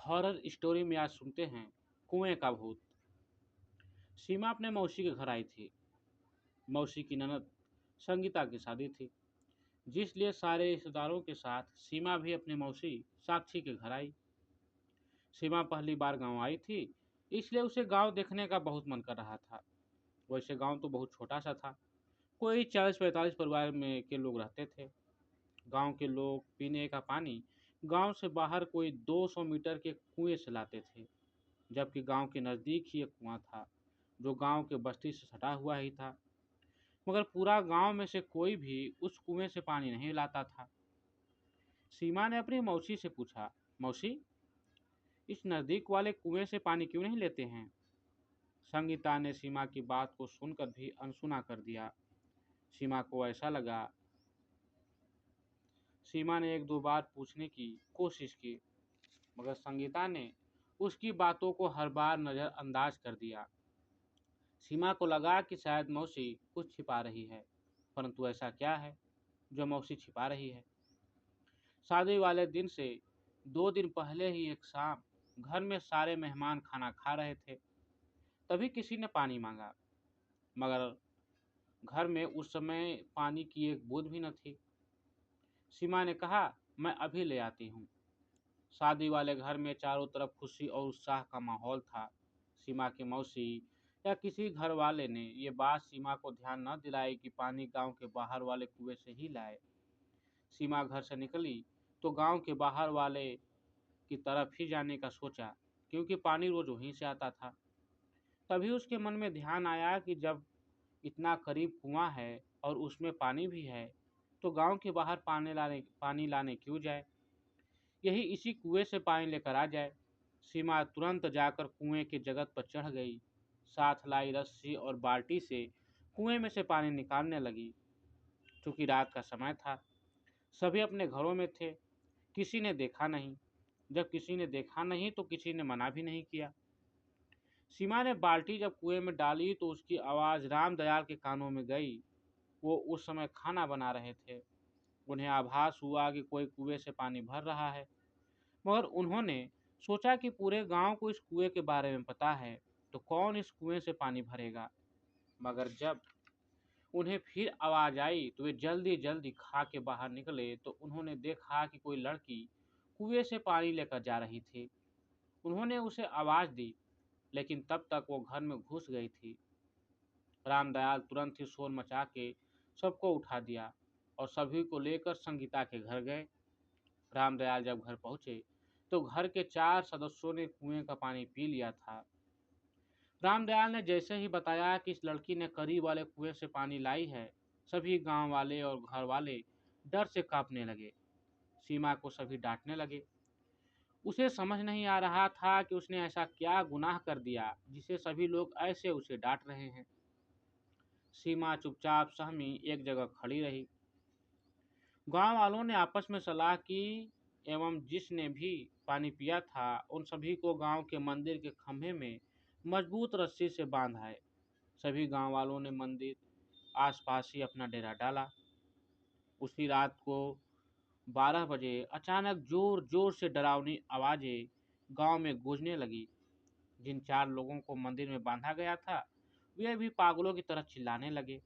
Horror story में आज सुनते हैं कुएं का भूत। सीमा अपने मौसी के घर आई थी। मौसी की ननद संगीता की शादी थी, जिसलिए सारे रिश्तेदारों के साथ सीमा भी अपनी मौसी साक्षी के घर आई। सीमा पहली बार गांव आई थी, इसलिए उसे गांव देखने का बहुत मन कर रहा था। वैसे गांव तो बहुत छोटा सा था, कोई 40-45 परिवार में के लोग रहते थे। गांव के लोग पीने का पानी गांव से बाहर कोई 200 मीटर के कुएं से लाते थे, जबकि गांव के नज़दीक ही एक कुआं था जो गांव के बस्ती से सटा हुआ ही था। मगर पूरा गांव में से कोई भी उस कुएं से पानी नहीं लाता था। सीमा ने अपनी मौसी से पूछा, मौसी, इस नज़दीक वाले कुएं से पानी क्यों नहीं लेते हैं? संगीता ने सीमा की बात को सुनकर भी अनसुना कर दिया। सीमा को ऐसा लगा। सीमा ने एक दो बार पूछने की कोशिश की, मगर संगीता ने उसकी बातों को हर बार नज़रअंदाज कर दिया। सीमा को लगा कि शायद मौसी कुछ छिपा रही है, परंतु ऐसा क्या है जो मौसी छिपा रही है? शादी वाले दिन से 2 दिन पहले ही एक शाम घर में सारे मेहमान खाना खा रहे थे, तभी किसी ने पानी मांगा, मगर घर में उस समय पानी की एक बूंद भी न थी। सीमा ने कहा, मैं अभी ले आती हूँ। शादी वाले घर में चारों तरफ खुशी और उत्साह का माहौल था। सीमा की मौसी या किसी घर वाले ने ये बात सीमा को ध्यान न दिलाई कि पानी गांव के बाहर वाले कुएं से ही लाए। सीमा घर से निकली तो गांव के बाहर वाले की तरफ ही जाने का सोचा, क्योंकि पानी रोज वहीं से आता था। तभी उसके मन में ध्यान आया कि जब इतना करीब कुआं है और उसमें पानी भी है, तो गांव के बाहर पानी लाने क्यों जाए? यही इसी कुएं से पानी लेकर आ जाए। सीमा तुरंत जाकर कुएं के जगत पर चढ़ गई। साथ लाई रस्सी और बाल्टी से कुएं में से पानी निकालने लगी। चूंकि रात का समय था, सभी अपने घरों में थे, किसी ने देखा नहीं। जब किसी ने देखा नहीं तो किसी ने मना भी नहीं किया। सीमा ने बाल्टी जब कुएं में डाली तो उसकी आवाज़ रामदयाल के कानों में गई। वो उस समय खाना बना रहे थे। उन्हें आभास हुआ कि कोई कुएं से पानी भर रहा है, मगर उन्होंने सोचा कि पूरे गांव को इस कुएं के बारे में पता है, तो कौन इस कुएं से पानी भरेगा। मगर जब उन्हें फिर आवाज़ आई तो वे जल्दी जल्दी खा के बाहर निकले तो उन्होंने देखा कि कोई लड़की कुएं से पानी लेकर जा रही थी। उन्होंने उसे आवाज़ दी, लेकिन तब तक वो घर में घुस गई थी। रामदयाल तुरंत ही शोर मचा के सबको उठा दिया और सभी को लेकर संगीता के घर गए। रामदयाल जब घर पहुंचे तो घर के 4 सदस्यों ने कुएं का पानी पी लिया था। रामदयाल ने जैसे ही बताया कि इस लड़की ने करीब वाले कुएं से पानी लाई है, सभी गांव वाले और घर वाले डर से कांपने लगे। सीमा को सभी डांटने लगे। उसे समझ नहीं आ रहा था कि उसने ऐसा क्या गुनाह कर दिया जिसे सभी लोग ऐसे उसे डांट रहे हैं। सीमा चुपचाप सहमी एक जगह खड़ी रही। गांव वालों ने आपस में सलाह की एवं जिसने भी पानी पिया था उन सभी को गांव के मंदिर के खंभे में मजबूत रस्सी से बांध आए। सभी गांव वालों ने मंदिर आसपास ही अपना डेरा डाला। उसी रात को 12 बजे अचानक जोर जोर से डरावनी आवाज़ें गांव में गूंजने लगी। जिन 4 लोगों को मंदिर में बांधा गया था वे भी पागलों की तरह चिल्लाने लगे,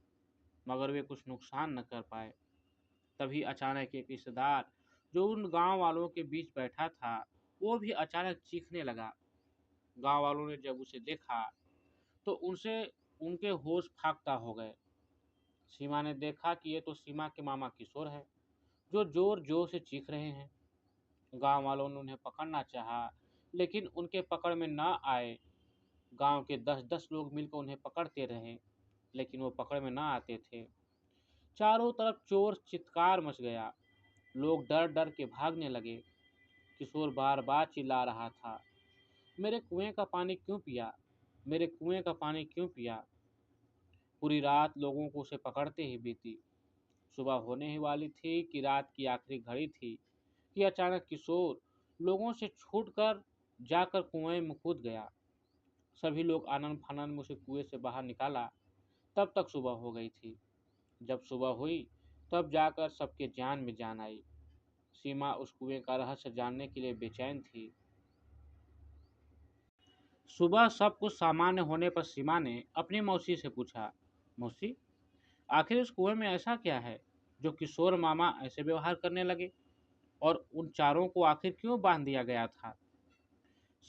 मगर वे कुछ नुकसान न कर पाए। तभी अचानक एक रिश्तेदार जो उन गांव वालों के बीच बैठा था, वो भी अचानक चीखने लगा। गांव वालों ने जब उसे देखा तो उनसे उनके होश फाख्ता हो गए। सीमा ने देखा कि ये तो सीमा के मामा किशोर है, जो जोर जोर से चीख रहे हैं। गांव वालों ने उन्हें पकड़ना चाहा, लेकिन उनके पकड़ में न आए। गांव के 10-10 लोग मिलकर उन्हें पकड़ते रहे, लेकिन वो पकड़ में न आते थे। चारों तरफ चोर चित्कार मच गया। लोग डर डर के भागने लगे। किशोर बार बार चिल्ला रहा था, मेरे कुएं का पानी क्यों पिया, मेरे कुएं का पानी क्यों पिया। पूरी रात लोगों को उसे पकड़ते ही बीती। सुबह होने ही वाली थी कि रात की आखिरी घड़ी थी कि अचानक किशोर लोगों से छूटकर जाकर कुएं में कूद गया। सभी लोग आनंद फानंद में उसे कुएं से बाहर निकाला। तब तक सुबह हो गई थी। जब सुबह हुई तब जाकर सबके जान में जान आई। सीमा उस कुएं का रहस्य जानने के लिए बेचैन थी। सुबह सब कुछ सामान्य होने पर सीमा ने अपनी मौसी से पूछा, मौसी, आखिर इस कुएं में ऐसा क्या है जो किशोर मामा ऐसे व्यवहार करने लगे, और उन चारों को आखिर क्यों बांध दिया गया था।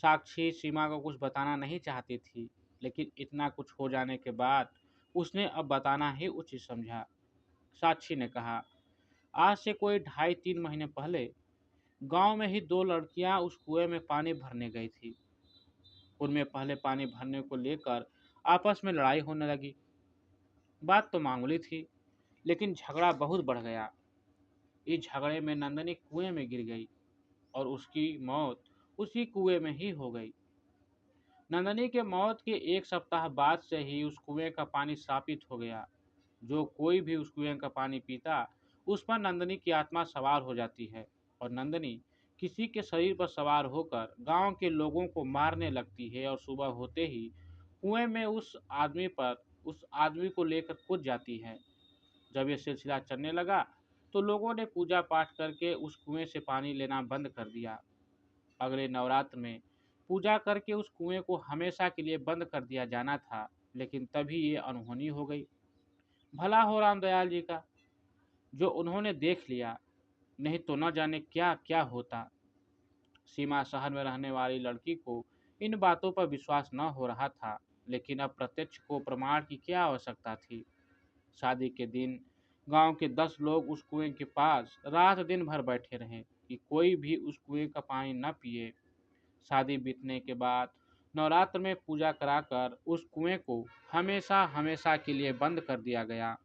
साक्षी सीमा को कुछ बताना नहीं चाहती थी, लेकिन इतना कुछ हो जाने के बाद उसने अब बताना ही उचित समझा। साक्षी ने कहा, आज से कोई 2.5-3 महीने पहले गांव में ही दो लड़कियां उस कुएं में पानी भरने गई थी। उनमें पहले पानी भरने को लेकर आपस में लड़ाई होने लगी। बात तो मामूली थी, लेकिन झगड़ा बहुत बढ़ गया। इस झगड़े में नंदनी कुएं में गिर गई और उसकी मौत उसी कुएं में ही हो गई। नंदनी के मौत के 1 सप्ताह बाद से ही उस कुएं का पानी श्रापित हो गया। जो कोई भी उस कुएं का पानी पीता, उस पर नंदनी की आत्मा सवार हो जाती है और नंदनी किसी के शरीर पर सवार होकर गांव के लोगों को मारने लगती है और सुबह होते ही कुएं में उस आदमी को लेकर कूद जाती है। जब यह सिलसिला चलने लगा तो लोगों ने पूजा पाठ करके उस कुएं से पानी लेना बंद कर दिया। अगले नवरात्र में पूजा करके उस कुएं को हमेशा के लिए बंद कर दिया जाना था, लेकिन तभी ये अनहोनी हो गई। भला हो रामदयाल जी का, जो उन्होंने देख लिया, नहीं तो न जाने क्या क्या होता। सीमा शहर में रहने वाली लड़की को इन बातों पर विश्वास न हो रहा था, लेकिन अब प्रत्यक्ष को प्रमाण की क्या आवश्यकता थी। शादी के दिन गांव के 10 लोग उस कुएं के पास रात दिन भर बैठे रहे कि कोई भी उस कुएं का पानी न पिए। शादी बीतने के बाद नवरात्र में पूजा कराकर उस कुएं को हमेशा हमेशा के लिए बंद कर दिया गया।